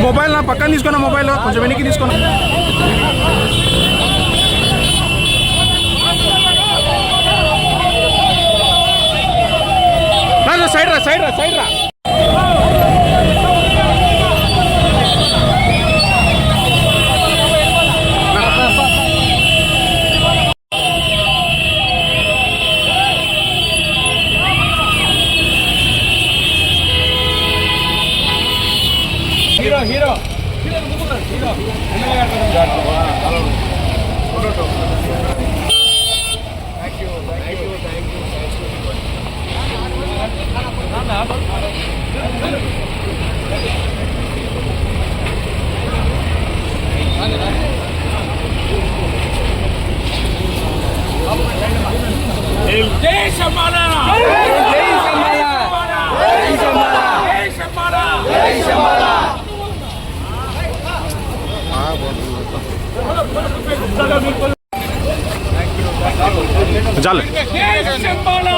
Mobile నా పక్కన తీసుకున్నా, మొబైల్ కొంచెం వెనక్కి తీసుకున్నా. సైడ్ రా, సైడ్ రా, సైడ్ రా. హీరో హీరో హీరో జై శంబాలా, జై శంబాలా, జై శంబాలా, జై శంబాలా, జై శంబాలా. చాలు. జై శంబాలా.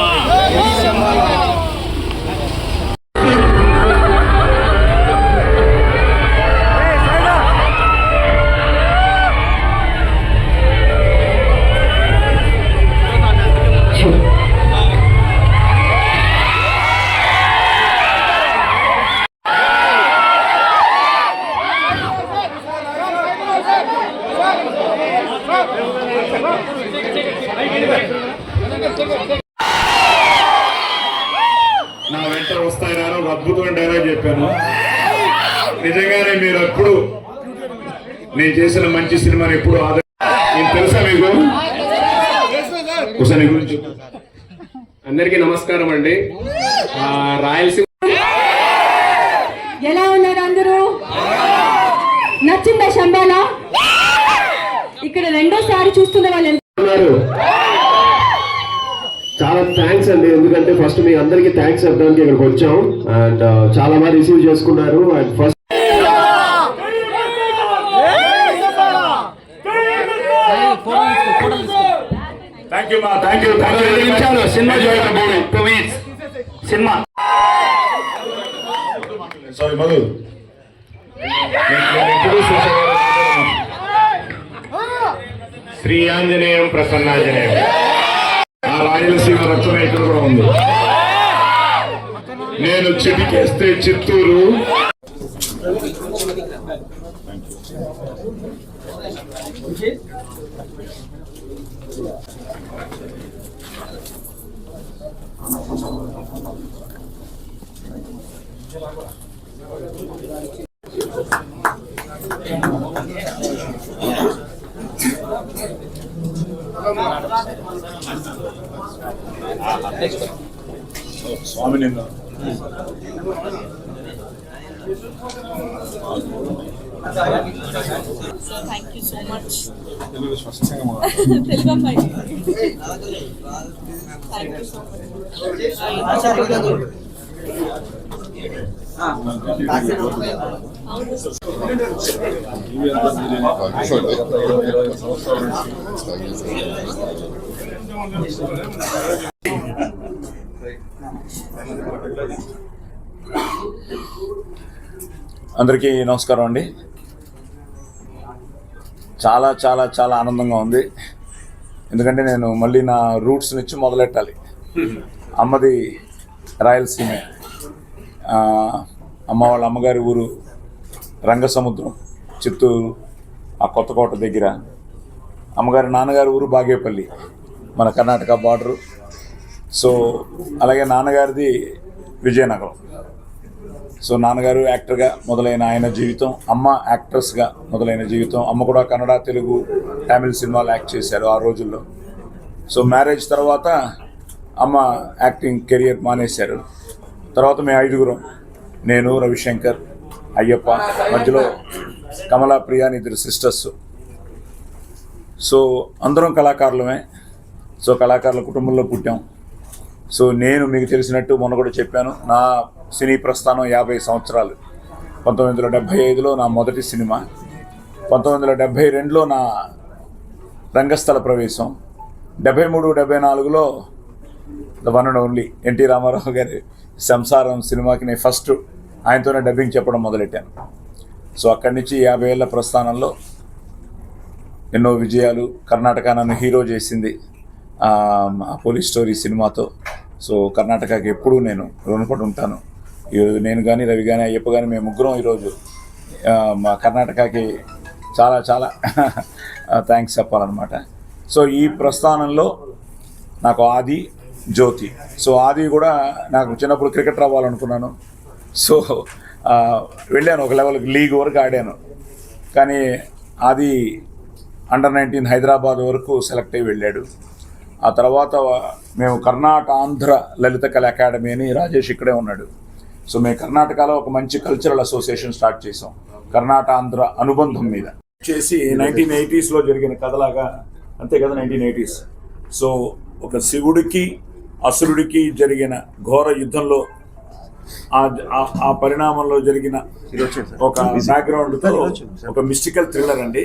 నా వెంట వస్తాయని ఒక అద్భుతమైన డైలాగ్ చెప్పాను. నిజంగానే మీరు ఎప్పుడు నేను చేసిన మంచి సినిమాని ఎప్పుడు నేను తెలుసా మీకు ఒకసారి గురించి. అందరికీ నమస్కారం అండి. రాయలసీమ ఎలా ఉన్నారు అందరూ? నచ్చిందా శంబాలా? ఇక్కడ రెండోసారి చూస్తున్న వాళ్ళు ఉన్నారు. చాలా థ్యాంక్స్ అండి, ఎందుకంటే ఫస్ట్ మీ అందరికి థ్యాంక్స్ చెప్పడానికి ఇక్కడికి వచ్చాం. అండ్ చాలా బాగా రిసీవ్ చేసుకున్నారు. And first cinema cinema sorry Madhu Sri Anjaneyam Prasannanjaneyam. ఆ రాయలసీమ రచన ఇక్కడ కూడా ఉంది. నేను చిటికేస్తే చిత్తూరు, స్వామి నిన్న Thank you so much. Telugu స్పష్టంగా Telva bhai. Thank you so much. అందరికీ నమస్కారం అండి. చాలా చాలా చాలా ఆనందంగా ఉంది. ఎందుకంటే నేను మళ్ళీ నా రూట్స్ నుంచి మొదలెట్టాలి. అమ్మది రాయలసీమే. అమ్మ వాళ్ళ అమ్మగారి ఊరు రంగసముద్రం, చిత్తూరు, ఆ కొత్తకోట దగ్గర. అమ్మగారి నాన్నగారి ఊరు బాగేపల్లి, మన కర్ణాటక బార్డరు. సో అలాగే నాన్నగారిది విజయనగరం. సో నాన్నగారు యాక్టర్గా మొదలైన ఆయన జీవితం, అమ్మ యాక్ట్రెస్గా మొదలైన జీవితం. అమ్మ కూడా కన్నడ, తెలుగు, తమిళ సినిమాలు యాక్ట్ చేశారు ఆ రోజుల్లో. సో మ్యారేజ్ తర్వాత అమ్మ యాక్టింగ్ కెరియర్ మానేశారు. తర్వాత మేము ఐదుగురం, నేను, రవిశంకర్, అయ్యప్ప, మధ్యలో కమలా, ప్రియా అని ఇద్దరు సిస్టర్స్. సో అందరం కళాకారులమే. సో కళాకారుల కుటుంబంలో పుట్టాం. సో నేను మీకు తెలిసినట్టు మొన్న కూడా చెప్పాను, నా సినీ ప్రస్థానం 50 సంవత్సరాలు. 1975లో నా మొదటి సినిమా, 1972లో నా రంగస్థల ప్రవేశం, 73-74లో the one and only NT Rama Rao గారి సంసారం సినిమాకి నేను ఫస్ట్ ఆయనతోనే డబ్బింగ్ చెప్పడం మొదలెట్టాను. సో అక్కడి నుంచి 50 ఏళ్ల ప్రస్థానంలో ఎన్నో విజయాలు. కర్ణాటక నన్ను హీరో చేసింది పోలీస్ స్టోరీ సినిమాతో. సో కర్ణాటకకి ఎప్పుడూ నేను రుణపడి ఉంటాను. ఈరోజు నేను కానీ, రవి కానీ, అయ్యప్ప కానీ మేము ముగ్గురం ఈరోజు మా కర్ణాటకకి చాలా చాలా థ్యాంక్స్ చెప్పాలన్నమాట. సో ఈ ప్రస్థానంలో నాకు ఆది, జ్యోతి. సో ఆది కూడా నాకు చిన్నప్పుడు క్రికెటర్ అవ్వాలనుకున్నాను. సో వెళ్ళాను, ఒక లెవెల్కి లీగ్ వరకు ఆడాను. కానీ ఆది అండర్-19 హైదరాబాద్ వరకు సెలెక్ట్ అయ్యి వెళ్ళాడు. ఆ తర్వాత మేము ఆంధ్ర లలిత కళ అకాడమీ అని, రాజేష్ ఇక్కడే ఉన్నాడు. సో మేము కర్ణాటకలో ఒక మంచి కల్చరల్ అసోసియేషన్ స్టార్ట్ చేసాం ఆంధ్ర అనుబంధం మీద చేసి 1980sలో జరిగిన కథలాగా, అంతే కదా 1980s. సో ఒక శివుడికి అసురుడికి జరిగిన ఘోర యుద్ధంలో ఆ పరిణామంలో జరిగిన ఒక బ్యాక్గ్రౌండ్తో ఒక మిస్టికల్ థ్రిల్లర్ అండి.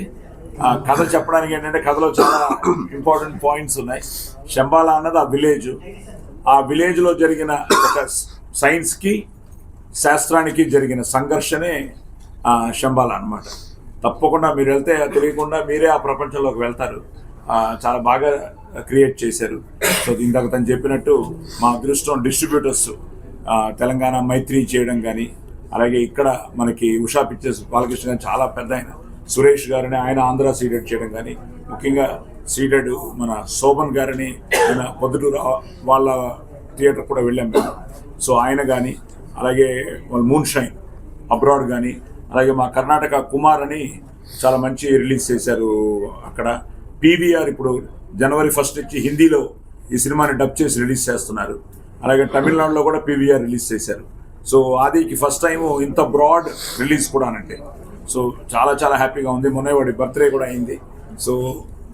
కథ చెప్పడానికి ఏంటంటే కథలో చాలా ఇంపార్టెంట్ పాయింట్స్ ఉన్నాయి. శంబాలా అన్నది ఆ విలేజ్లో జరిగిన ఒక సైన్స్కి శాస్త్రానికి జరిగిన సంఘర్షణే శంబాలా అన్నమాట. తప్పకుండా మీరు వెళ్తే తెలియకుండా మీరే ఆ ప్రపంచంలోకి వెళ్తారు. చాలా బాగా క్రియేట్ చేశారు. సో ఇందాక తను చెప్పినట్టు మా అదృష్టం డిస్ట్రిబ్యూటర్స్ తెలంగాణ మైత్రి చేయడం కానీ, అలాగే ఇక్కడ మనకి ఉషా పిక్చర్స్ బాలకృష్ణ గారు చాలా పెద్ద ఆయన, సురేష్ గారిని ఆయన ఆంధ్ర సీడెడ్ చేయడం కానీ, ముఖ్యంగా సీడెడ్ మన శోభన్ గారిని ఆయన పొద్దుటూరు వాళ్ళ థియేటర్ కూడా వెళ్ళాం మేము. సో ఆయన కానీ, అలాగే వాళ్ళ మూన్ షైన్ అబ్రాడ్ కానీ, అలాగే మా కర్ణాటక కుమార్ అని చాలా మంచి రిలీజ్ చేశారు అక్కడ. పీవీఆర్ ఇప్పుడు జనవరి 1 నుంచి హిందీలో ఈ సినిమాని డబ్ చేసి రిలీజ్ చేస్తున్నారు. అలాగే తమిళనాడులో కూడా పీవీఆర్ రిలీజ్ చేశారు. సో ఆదికి ఫస్ట్ టైం ఇంత బ్రాడ్ రిలీజ్ కూడా అనంటే సో చాలా చాలా హ్యాపీగా ఉంది. మొన్న వాడి బర్త్డే కూడా అయింది. సో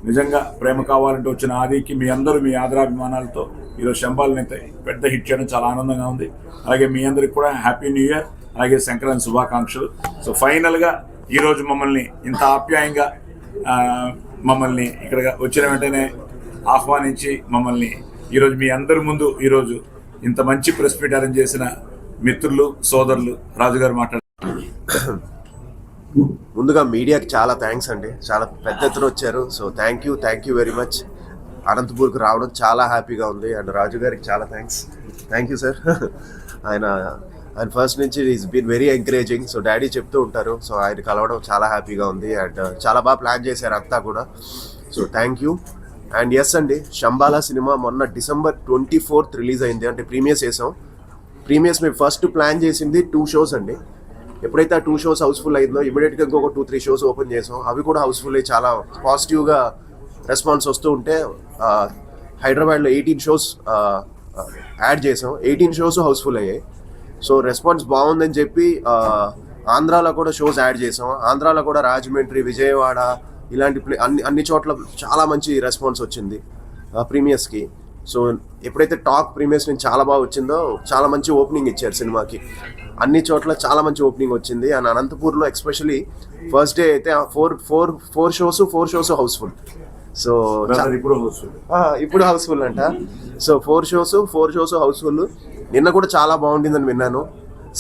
నిజంగా ప్రేమ కావాలంటే వచ్చిన ఆదికి మీ అందరూ మీ ఆదరాభిమానాలతో ఈరోజు శంబాల్ని పెద్ద హిట్ చేయడం చాలా ఆనందంగా ఉంది. అలాగే మీ అందరికి కూడా హ్యాపీ న్యూ ఇయర్, అలాగే సంక్రాంతి శుభాకాంక్షలు. సో ఫైనల్గా ఈరోజు మమ్మల్ని ఇంత ఆప్యాయంగా మమ్మల్ని ఇక్కడ వచ్చిన వెంటనే ఆహ్వానించి మమ్మల్ని ఈరోజు మీ అందరి ముందు ఈరోజు ఇంత మంచి ప్రెస్ మీట్ అరేంజ్ చేసిన మిత్రులు, సోదరులు, రాజుగారు మాట్లాడారు. ముందుగా మీడియాకి చాలా థ్యాంక్స్ అండి, చాలా పెద్ద ఎత్తున వచ్చారు. So thank you very much. అనంతపూర్కి రావడం చాలా హ్యాపీగా ఉంది. అండ్ రాజు గారికి చాలా థ్యాంక్ యూ సార్. ఆయన ఫస్ట్ నుంచి is been very encouraging. So daddy చెప్తూ ఉంటారు. సో ఆయన కలవడం చాలా హ్యాపీగా ఉంది. అండ్ చాలా బాగా ప్లాన్ చేశారు అంతా కూడా. So thank you. And yes అండి, శంబాలా సినిమా మొన్న December 24th రిలీజ్ అయింది. అంటే ప్రీమియర్స్ వేసాం. ప్రీమియర్స్ మేము ఫస్ట్ ప్లాన్ చేసింది 2 షోస్ అండి. ఎప్పుడైతే ఆ 2 షోస్ హౌస్ఫుల్ అయిందో ఇమీడియట్గా ఇంకొక 2-3 షోస్ ఓపెన్ చేసాం. అవి కూడా హౌస్ఫుల్ అయ్యి చాలా పాజిటివ్గా రెస్పాన్స్ వస్తూ ఉంటే హైదరాబాద్లో 18 షోస్ యాడ్ చేసాం. 18 షోస్ హౌస్ఫుల్ అయ్యాయి. సో రెస్పాన్స్ బాగుందని చెప్పి ఆంధ్రాలో కూడా షోస్ యాడ్ చేసాం. ఆంధ్రాలో కూడా రాజమండ్రి, విజయవాడ ఇలాంటి అన్ని చోట్ల చాలా మంచి రెస్పాన్స్ వచ్చింది ప్రీమియర్స్కి. సో ఎప్పుడైతే టాక్ ప్రీమియర్స్ నుంచి చాలా బాగా వచ్చిందో చాలా మంచి ఓపెనింగ్ ఇచ్చారు సినిమాకి. అన్ని చోట్ల చాలా మంచి ఓపెనింగ్ వచ్చింది. అండ్ అనంతపూర్లో ఎస్పెషలీ ఫస్ట్ డే అయితే 4 షోస్ హౌస్ఫుల్. సో ఇప్పుడు హౌస్ఫుల్ అంట. So 4 shows housefull. నిన్న కూడా చాలా బాగుంటుందని విన్నాను.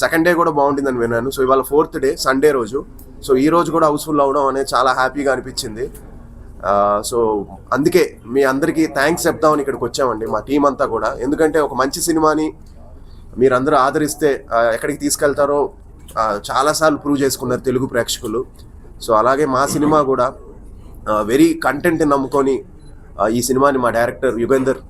సెకండ్ డే కూడా బాగుంటుందని విన్నాను. సో ఇవాళ 4th డే సండే రోజు. సో ఈ రోజు కూడా హౌస్ఫుల్ అవ్వడం అనేది చాలా హ్యాపీగా అనిపించింది. సో అందుకే మీ అందరికీ థ్యాంక్స్ చెప్తామని ఇక్కడికి వచ్చామండి, మా టీం అంతా కూడా. ఎందుకంటే ఒక మంచి సినిమాని మీరందరూ ఆదరిస్తే ఎక్కడికి తీసుకెళ్తారో చాలాసార్లు ప్రూవ్ చేసుకున్నారు తెలుగు ప్రేక్షకులు. సో అలాగే మా సినిమా కూడా వెరీ కంటెంట్ నమ్ముకొని ఈ సినిమాని మా డైరెక్టర్ యుగేందర్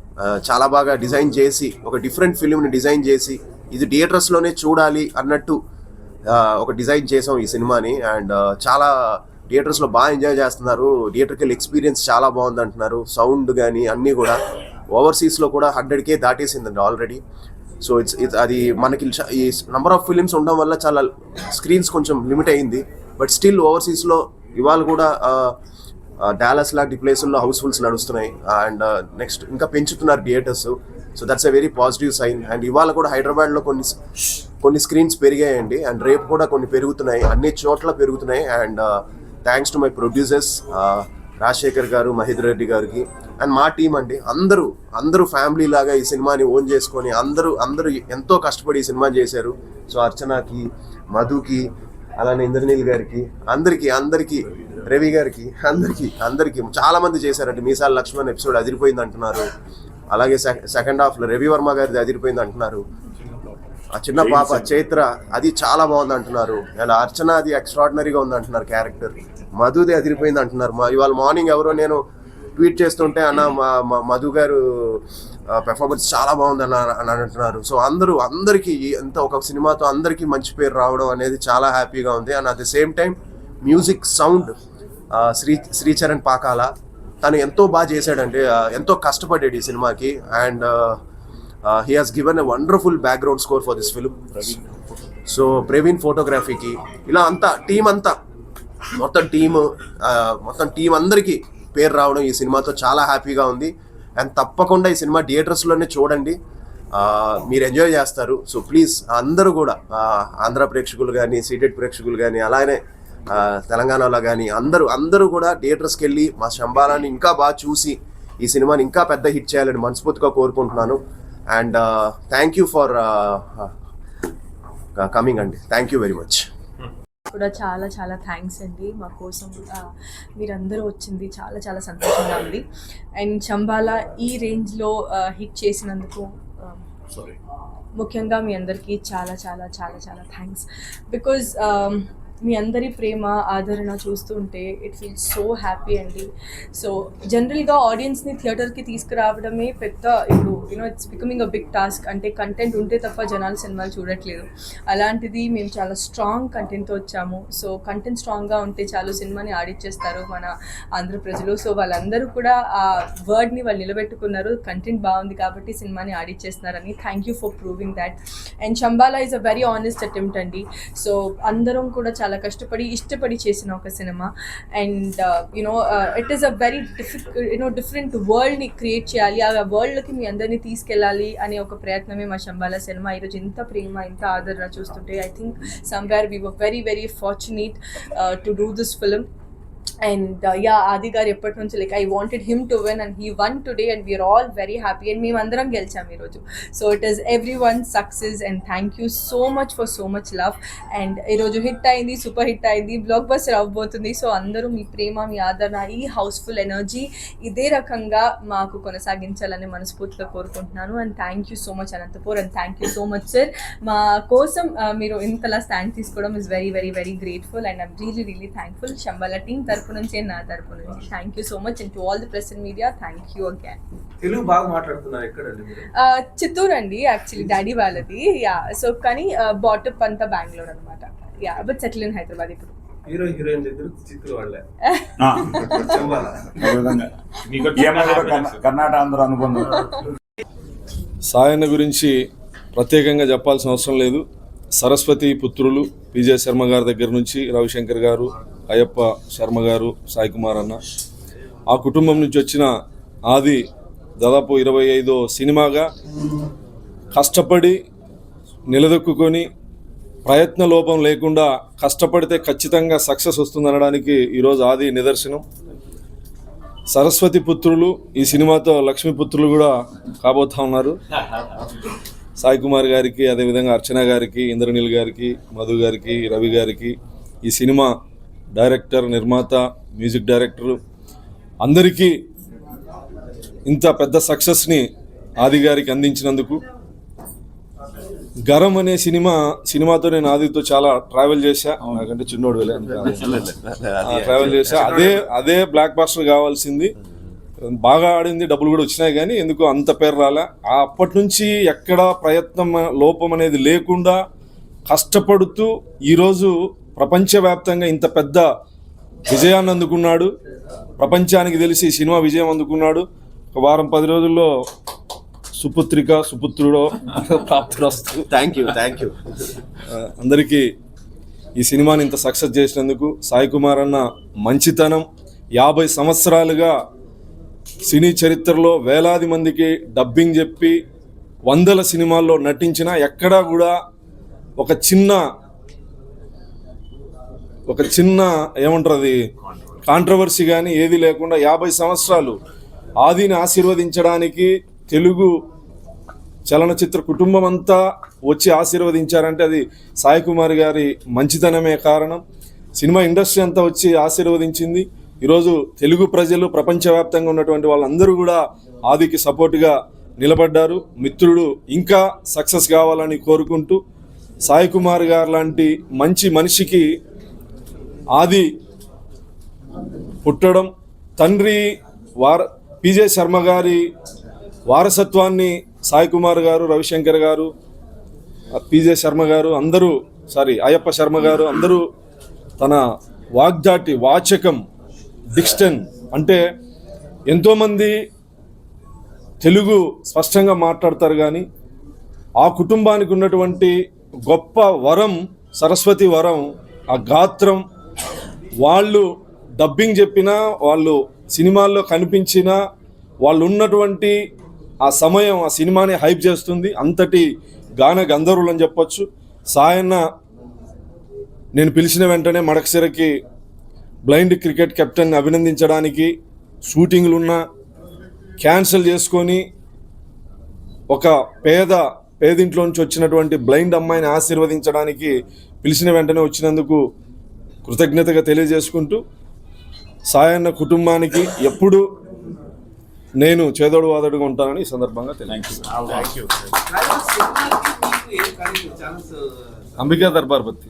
చాలా బాగా డిజైన్ చేసి, ఒక డిఫరెంట్ ఫిలింని డిజైన్ చేసి ఇది థియేటర్స్లోనే చూడాలి అన్నట్టు ఒక డిజైన్ చేసాం ఈ సినిమాని. అండ్ చాలా థియేటర్స్లో బాగా ఎంజాయ్ చేస్తున్నారు. థియేటర్కి వెళ్ళి ఎక్స్పీరియన్స్ చాలా బాగుంది అంటున్నారు. సౌండ్ కానీ అన్నీ కూడా. ఓవర్సీస్లో కూడా 100K దాటేసిందండి ఆల్రెడీ. సో ఇట్స్ అది మనకి ఈ నెంబర్ ఆఫ్ ఫిలిమ్స్ ఉండడం వల్ల చాలా స్క్రీన్స్ కొంచెం లిమిట్ అయింది. బట్ స్టిల్ ఓవర్సీస్లో ఇవాళ కూడా డాలస్ లాంటి ప్లేసుల్లో హౌస్ఫుల్స్ నడుస్తున్నాయి. అండ్ నెక్స్ట్ ఇంకా పెంచుతున్నారు theatres. So that's a very positive sign. And ఇవాళ కూడా హైదరాబాద్లో కొన్ని స్క్రీన్స్ పెరిగాయండి, అండ్ రేపు కూడా కొన్ని పెరుగుతున్నాయి, అన్ని చోట్ల పెరుగుతున్నాయి. And thanks to my producers Rajasekhar గారు, మహేంద్ర రెడ్డి గారికి, అండ్ మా టీం అండి. అందరూ ఫ్యామిలీ లాగా ఈ సినిమాని ఓన్ చేసుకొని అందరూ ఎంతో కష్టపడి ఈ సినిమా చేశారు. సో అర్చనకి, మధుకి, అలానే ఇంద్రనీల్ గారికి, అందరికీ రవి గారికి, అందరికీ చాలా మంది చేశారండి. మీసాల లక్ష్మణ్ ఎపిసోడ్ అదిరిపోయింది అంటున్నారు, అలాగే సెకండ్ హాఫ్లో రవి వర్మ గారిది అదిరిపోయింది అంటున్నారు, ఆ చిన్న పాప చైత్ర అది చాలా బాగుంది అంటున్నారు, అండ్ అర్చన అది ఎక్స్ట్రాడినరీగా ఉంది అంటున్నారు క్యారెక్టర్, మధుది అదిరిపోయింది అంటున్నారు. ఇవాళ మార్నింగ్ ఎవరో నేను ట్వీట్ చేస్తుంటే అన్న మధు గారు పెర్ఫార్మెన్స్ చాలా బాగుంది అని అంటున్నారు. సో అందరికీ ఎంత ఒక సినిమాతో అందరికీ మంచి పేరు రావడం అనేది చాలా హ్యాపీగా ఉంది. And at the same time music sound Sricharan Pakala తను ఎంతో బాగా చేశాడంటే, ఎంతో కష్టపడ్డాడు ఈ సినిమాకి. And he has given a wonderful background score for this film. So Praveen ఫోటోగ్రఫీకి, ఇలా మొత్తం టీం అందరికీ పేరు రావడం ఈ సినిమాతో చాలా హ్యాపీగా ఉంది. అండ్ తప్పకుండా ఈ సినిమా థియేటర్స్లోనే చూడండి, మీరు ఎంజాయ్ చేస్తారు. సో ప్లీజ్ అందరూ కూడా ఆంధ్ర ప్రేక్షకులు కానీ, సీటెడ్ ప్రేక్షకులు కానీ, అలానే తెలంగాణలో కానీ అందరూ కూడా థియేటర్స్కి వెళ్ళి మా శంబాలాని ఇంకా బాగా చూసి ఈ సినిమాని ఇంకా పెద్ద హిట్ చేయాలని మనస్ఫూర్తిగా కోరుకుంటున్నాను. And thank you for coming అండి. Thank you very much. కూడా చాలా చాలా థ్యాంక్స్ అండి. మా కోసం మీరందరూ వచ్చింది చాలా సంతోషంగా ఉంది. అండ్ శంబాలా ఈ రేంజ్లో హిట్ చేసినందుకు ముఖ్యంగా మీ అందరికీ చాలా థ్యాంక్స్. బికాజ్ మీ అందరి ప్రేమ ఆదరణ చూస్తుంటే ఇట్ ఫీల్స్ సో హ్యాపీ అండి. సో జనరల్గా ఆడియన్స్ని థియేటర్కి తీసుకురావడమే పెద్ద, ఇప్పుడు it's becoming a big task. అంటే కంటెంట్ ఉంటే తప్ప జనాలు సినిమాలు చూడట్లేదు. అలాంటిది మేము చాలా స్ట్రాంగ్ కంటెంట్తో వచ్చాము. సో కంటెంట్ స్ట్రాంగ్గా ఉంటే చాలు సినిమాని ఆడిచ్చేస్తారు మన ఆంధ్ర ప్రజలు. సో వాళ్ళందరూ కూడా ఆ వర్డ్ని వాళ్ళు నిలబెట్టుకున్నారు. కంటెంట్ బాగుంది కాబట్టి సినిమాని ఆడిచ్చేస్తున్నారని. Thank you for proving that. And Shambala is a very honest attempt అండి. సో అందరం కూడా చాలా కష్టపడి ఇష్టపడి చేసిన ఒక సినిమా. And it is a very different వరల్డ్ని క్రియేట్ చేయాలి, ఆ వరల్డ్కి మీ అందరినీ తీసుకెళ్ళాలి అనే ఒక ప్రయత్నమే మా శంబాలా సినిమా. ఈరోజు ఇంత ప్రేమ, ఇంత ఆదరణ చూస్తుంటే I think somewhere we were very fortunate to do this film. And Aadi గారు ఎప్పటి నుంచి like I wanted him to win and he won today and we're all very happy. And మేము అందరం గెలిచాం ఈరోజు. So it is everyone success and thank you so much for so much love. And ఈరోజు hit అయింది, super hit అయింది, blockbuster అవ్వబోతుంది. సో అందరూ మీ ప్రేమ, మీ ఆదరణ, ఈ హౌస్ఫుల్ ఎనర్జీ ఇదే రకంగా మాకు కొనసాగించాలని మనస్ఫూర్తిగా కోరుకుంటున్నాను. And thank you so much Anantapur, and thank you so much sir. మా కోసం మీరు ఇంతలా స్టాండ్ తీసుకోవడం is very grateful and I'm really thankful. Shambhala team తరపు నుంచి, నా తరపు నుంచి thank you so much. And to all the press and media thank you again. Telugu బాగా మాట్లాడుతున్నారు. ఎక్కడండి మీరు? చిత్తూరు అండి, యాక్చువల్లీ డాడీ వాళ్ళది. సో కానీ బాటప్ అంతా బెంగళూరు అనమాట. బట్ సెటిల్ ఇన్ హైదరాబాద్ ఇప్పుడు. హీరో హీరోయిన్ దగ్గర చిత్తూరు వాళ్ళే. కర్ణాటక ఆంధ్ర అనుబంధం. సాయన్న గురించి ప్రత్యేకంగా చెప్పాల్సిన అవసరం లేదు. సరస్వతి పుత్రులు విజయ్ శర్మ గారి దగ్గర నుంచి రవిశంకర్ గారు, అయ్యప్ప శర్మ గారు, సాయి కుమార్ అన్న, ఆ కుటుంబం నుంచి వచ్చిన ఆది దాదాపు 25వ సినిమాగా కష్టపడి నిలదొక్కుని ప్రయత్న లోపం లేకుండా కష్టపడితే ఖచ్చితంగా సక్సెస్ వస్తుందనడానికి ఈరోజు ఆది నిదర్శనం. సరస్వతి పుత్రులు ఈ సినిమాతో లక్ష్మీపుత్రులు కూడా కాబోతా ఉన్నారు. సాయి కుమార్ గారికి, అదేవిధంగా అర్చన గారికి, ఇంద్రనీల్ గారికి, మధు గారికి, రవి గారికి, ఈ సినిమా డైరెక్టర్, నిర్మాత, మ్యూజిక్ డైరెక్టర్ అందరికీ ఇంత పెద్ద సక్సెస్ని ఆది గారికి అందించినందుకు. గరం అనే సినిమాతో నేను ఆదితో చాలా ట్రావెల్ చేశా. నాకంటే చిన్నోడు ట్రావెల్ చేశా. అదే బ్లాక్ బాస్టర్ కావాల్సింది. బాగా ఆడింది, డబ్బులు కూడా వచ్చినాయి, కానీ ఎందుకో అంత పేరు రాలే. అప్పటి నుంచి ఎక్కడ ప్రయత్నం లోపం అనేది లేకుండా కష్టపడుతూ ఈరోజు ప్రపంచవ్యాప్తంగా ఇంత పెద్ద విజయాన్ని అందుకున్నాడు. ప్రపంచానికి తెలిసి సినిమా విజయం అందుకున్నాడు. ఒక వారం 10 రోజుల్లో సుపుత్రుడో ప్రాప్తుడు వస్తుంది. Thank you. అందరికీ ఈ సినిమాని ఇంత సక్సెస్ చేసినందుకు సాయి కుమార్ అన్న మంచితనం, 50 సంవత్సరాలుగా సినీ చరిత్రలో వేలాది మందికి డబ్బింగ్ చెప్పి వందల సినిమాల్లో నటించినా ఎక్కడా కూడా ఒక చిన్న ఏమంటారు అది కాంట్రవర్సీ కానీ ఏది లేకుండా 50 సంవత్సరాలు ఆదిని ఆశీర్వదించడానికి తెలుగు చలనచిత్ర కుటుంబం అంతా వచ్చి ఆశీర్వదించారంటే అది సాయి కుమార్ గారి మంచితనమే కారణం. సినిమా ఇండస్ట్రీ అంతా వచ్చి ఆశీర్వదించింది. ఈరోజు తెలుగు ప్రజలు ప్రపంచవ్యాప్తంగా ఉన్నటువంటి వాళ్ళందరూ కూడా ఆదికి సపోర్ట్గా నిలబడ్డారు. మిత్రుడు ఇంకా సక్సెస్ కావాలని కోరుకుంటూ సాయి కుమార్ గారు లాంటి మంచి మనిషికి ఆది పుట్టడం, తండ్రి పిజే శర్మ గారి వారసత్వాన్ని సాయి కుమార్ గారు, రవిశంకర్ గారు, పిజే శర్మ గారు అందరూ అయ్యప్ప శర్మ గారు అందరూ తన వాగ్దాటి వాచకం డిక్స్టన్ అంటే ఎంతోమంది తెలుగు స్పష్టంగా మాట్లాడతారు కానీ ఆ కుటుంబానికి ఉన్నటువంటి గొప్ప వరం సరస్వతి వరం, ఆ గాత్రం. వాళ్ళు డబ్బింగ్ చెప్పినా, వాళ్ళు సినిమాల్లో కనిపించినా, వాళ్ళు ఉన్నటువంటి ఆ సమయం ఆ సినిమాని హైప్ చేస్తుంది. అంతటి గాన గంధర్వులు అని చెప్పొచ్చు. సాయన్న నేను పిలిచిన వెంటనే మడకసిరకి బ్లైండ్ క్రికెట్ కెప్టెన్ అభినందించడానికి షూటింగ్లున్నా క్యాన్సిల్ చేసుకొని ఒక పేదింట్లో నుంచి వచ్చినటువంటి బ్లైండ్ అమ్మాయిని ఆశీర్వదించడానికి పిలిచిన వెంటనే వచ్చినందుకు కృతజ్ఞతగా తెలియజేసుకుంటూ సాయన్న కుటుంబానికి ఎప్పుడు నేను చేదోడు వాదోడుగా ఉంటానని ఈ సందర్భంగా తెలియజేస్తాను. అంబికా దర్బార్ బత్తి.